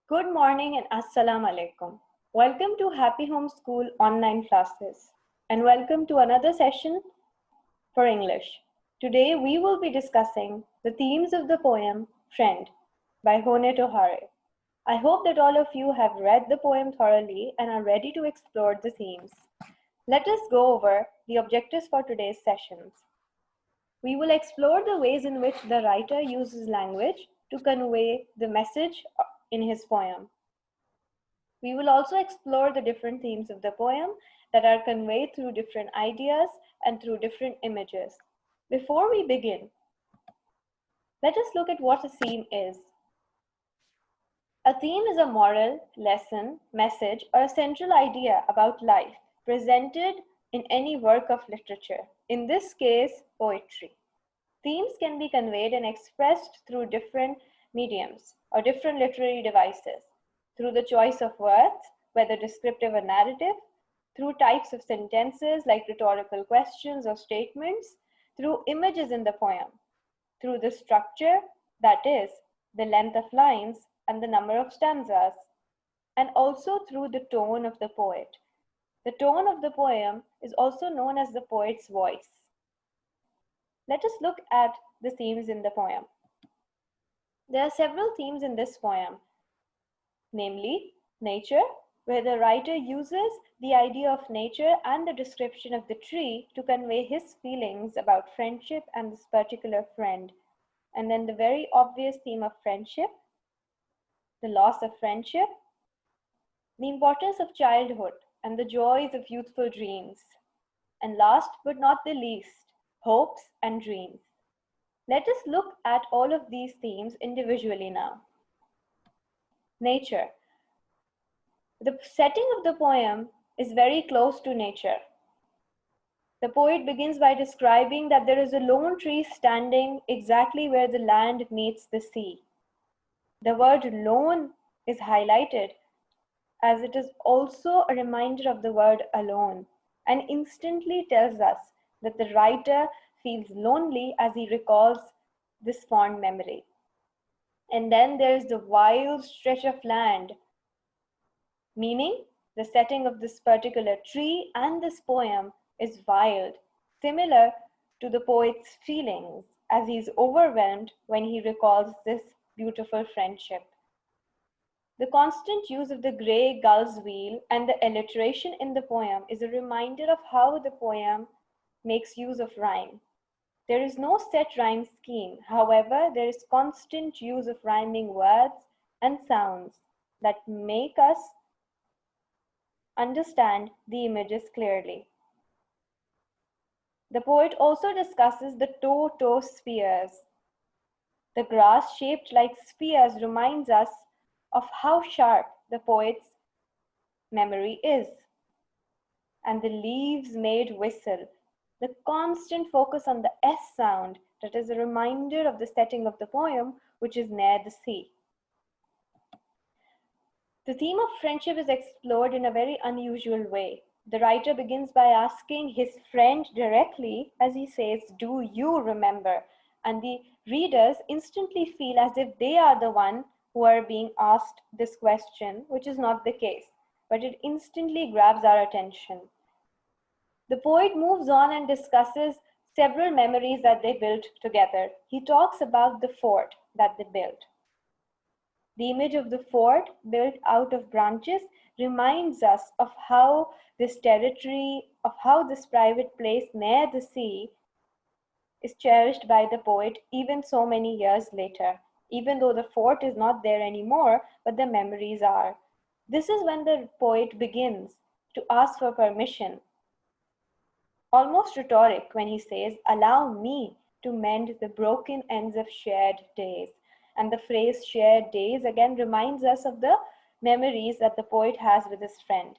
Good morning and Assalamu alaikum. Welcome to Happy Home School online classes and welcome to another session for English. Today we will be discussing the themes of the poem Friend by Tuwhare. I hope that all of you have read the poem thoroughly and are ready to explore the themes. Let us go over the objectives for today's sessions. We will explore the ways in which the writer uses language to convey the message in his poem. We will also explore the different themes of the poem that are conveyed through different ideas and through different images. Before we begin, let us look at what a theme is. A theme is a moral, lesson, message, or a central idea about life presented in any work of literature, in this case, poetry. Themes can be conveyed and expressed through different mediums or different literary devices, through the choice of words, whether descriptive or narrative, through types of sentences like rhetorical questions or statements, through images in the poem, through the structure, that is, the length of lines and the number of stanzas, and also through the tone of the poet. The tone of the poem is also known as the poet's voice. Let us look at the themes in the poem. There are several themes in this poem, namely nature, where the writer uses the idea of nature and the description of the tree to convey his feelings about friendship and this particular friend. And then the very obvious theme of friendship, the loss of friendship, the importance of childhood and the joys of youthful dreams. And last but not the least, hopes and dreams. Let us look at all of these themes individually now. Nature. The setting of the poem is very close to nature. The poet begins by describing that there is a lone tree standing exactly where the land meets the sea. The word lone is highlighted as it is also a reminder of the word alone and instantly tells us that the writer feels lonely as he recalls this fond memory. And then there is the wild stretch of land, meaning the setting of this particular tree and this poem is wild, similar to the poet's feelings as he is overwhelmed when he recalls this beautiful friendship. The constant use of the grey gull's wheel and the alliteration in the poem is a reminder of how the poem makes use of rhyme. There is no set rhyme scheme, however, there is constant use of rhyming words and sounds that make us understand the images clearly. The poet also discusses the toe spheres. The grass shaped like spears reminds us of how sharp the poet's memory is. And the leaves made whistle. The constant focus on the S sound that is a reminder of the setting of the poem, which is near the sea. The theme of friendship is explored in a very unusual way. The writer begins by asking his friend directly as he says, "Do you remember?" And the readers instantly feel as if they are the one who are being asked this question, which is not the case, but it instantly grabs our attention. The poet moves on and discusses several memories that they built together. He talks about the fort that they built. The image of the fort built out of branches reminds us of how this territory, of how this private place near the sea is cherished by the poet even so many years later. Even though the fort is not there anymore, but the memories are. This is when the poet begins to ask for permission, almost rhetoric, when he says, "Allow me to mend the broken ends of shared days." And the phrase shared days again reminds us of the memories that the poet has with his friend.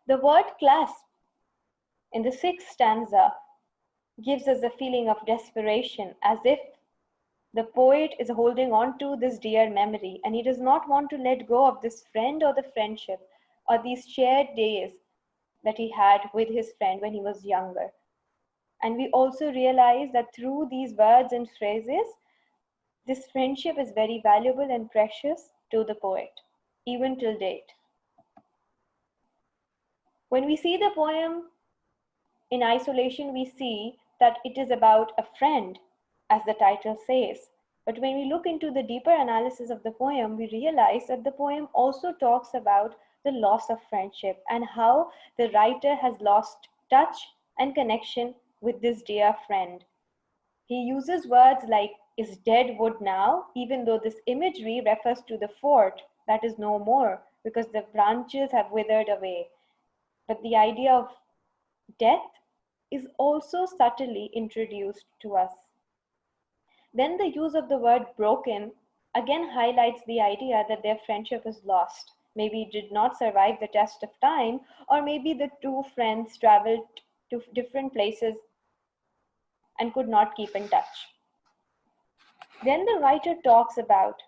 The word clasp in the sixth stanza gives us a feeling of desperation, as if the poet is holding on to this dear memory and he does not want to let go of this friend or the friendship or these shared days that he had with his friend when he was younger. And we also realize that through these words and phrases, this friendship is very valuable and precious to the poet, even till date. When we see the poem in isolation, we see that it is about a friend, as the title says. But when we look into the deeper analysis of the poem, we realize that the poem also talks about the loss of friendship and how the writer has lost touch and connection with this dear friend. He uses words like is dead wood now, even though this imagery refers to the fort that is no more because the branches have withered away. But the idea of death is also subtly introduced to us. Then the use of the word broken again highlights the idea that their friendship is lost. Maybe it did not survive the test of time, or maybe the two friends traveled to different places and could not keep in touch. Then the writer talks about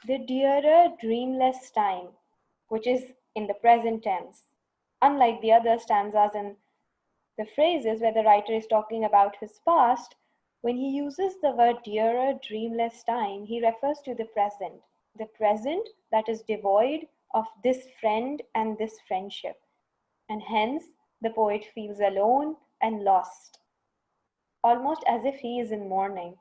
the dearer dreamless time, which is in the present tense. Unlike the other stanzas in the phrases where the writer is talking about his past, when he uses the word dearer, dreamless time, he refers to the present that is devoid of this friend and this friendship. And hence, the poet feels alone and lost, almost as if he is in mourning.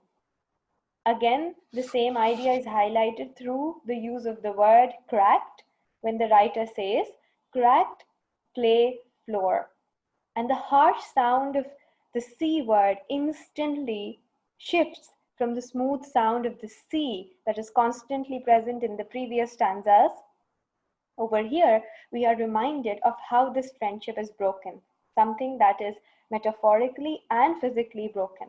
Again, the same idea is highlighted through the use of the word cracked when the writer says, cracked clay floor. And the harsh sound of the C word instantly shifts from the smooth sound of the C that is constantly present in the previous stanzas. Over here, we are reminded of how this friendship is broken, something that is metaphorically and physically broken.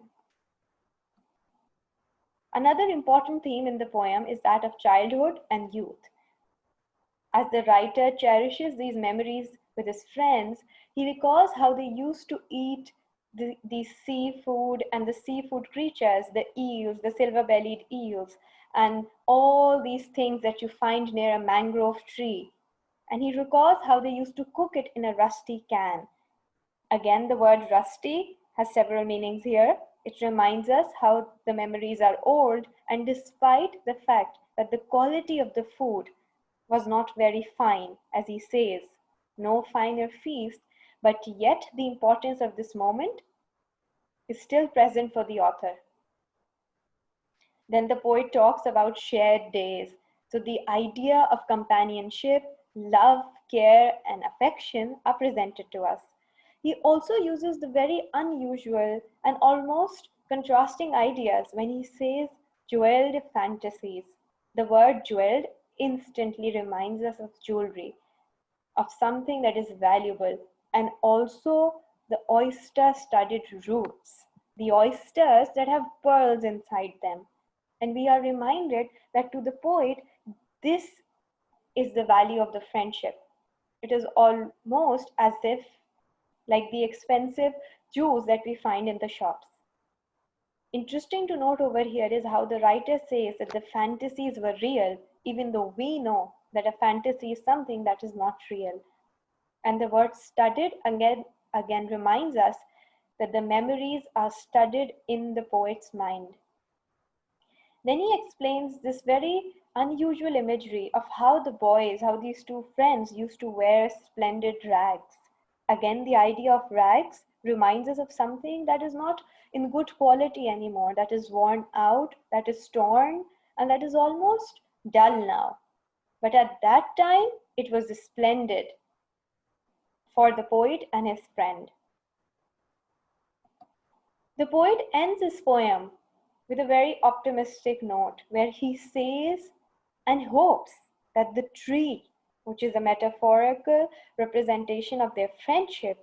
Another important theme in the poem is that of childhood and youth. As the writer cherishes these memories with his friends, he recalls how they used to eat the seafood and the seafood creatures, the eels, the silver-bellied eels, and all these things that you find near a mangrove tree. And he recalls how they used to cook it in a rusty can. Again, the word rusty has several meanings here. It reminds us how the memories are old, and despite the fact that the quality of the food was not very fine, as he says, no finer feast, but yet the importance of this moment is still present for the author. Then the poet talks about shared days. So the idea of companionship, love, care, and affection are presented to us. He also uses the very unusual and almost contrasting ideas when he says jeweled fantasies. The word jeweled instantly reminds us of jewelry, of something that is valuable, and also the oyster studded roots, the oysters that have pearls inside them. And we are reminded that to the poet, this is the value of the friendship. It is almost as if like the expensive jewels that we find in the shops. Interesting to note over here is how the writer says that the fantasies were real, even though we know that a fantasy is something that is not real. And the word studied again reminds us that the memories are studied in the poet's mind. Then he explains this very unusual imagery of how the boys, how these two friends used to wear splendid rags. Again, the idea of rags reminds us of something that is not in good quality anymore, that is worn out, that is torn, and that is almost dull now. But at that time, it was splendid for the poet and his friend. The poet ends his poem with a very optimistic note where he says and hopes that the tree, which is a metaphorical representation of their friendship,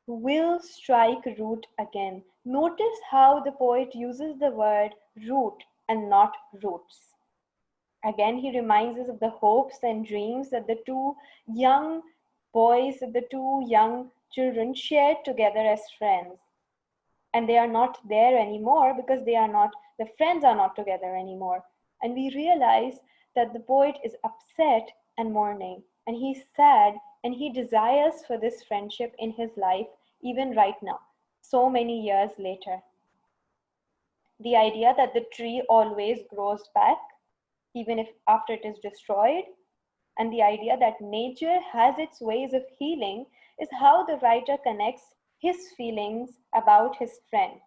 will strike root again. Notice how the poet uses the word root and not roots. Again, he reminds us of the hopes and dreams that the two young boys, the two young children shared together as friends. And they are not there anymore because the friends are not together anymore. And we realize that the poet is upset and mourning, and he's sad, and he desires for this friendship in his life even right now, so many years later. The idea that the tree always grows back even if after it is destroyed. And the idea that nature has its ways of healing is how the writer connects his feelings about his friend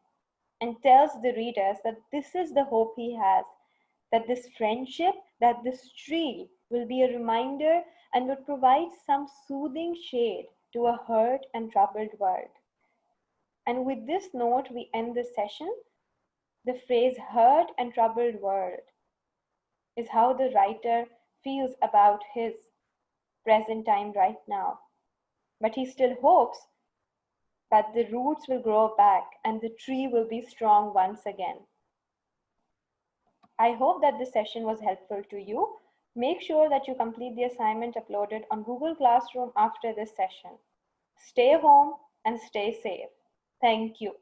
and tells the readers that this is the hope he has, that this friendship, that this tree will be a reminder and will provide some soothing shade to a hurt and troubled world. And with this note, we end this session. The phrase hurt and troubled world is how the writer feels about his present time right now. But he still hopes that the roots will grow back and the tree will be strong once again. I hope that this session was helpful to you. Make sure that you complete the assignment uploaded on Google Classroom after this session. Stay home and stay safe. Thank you.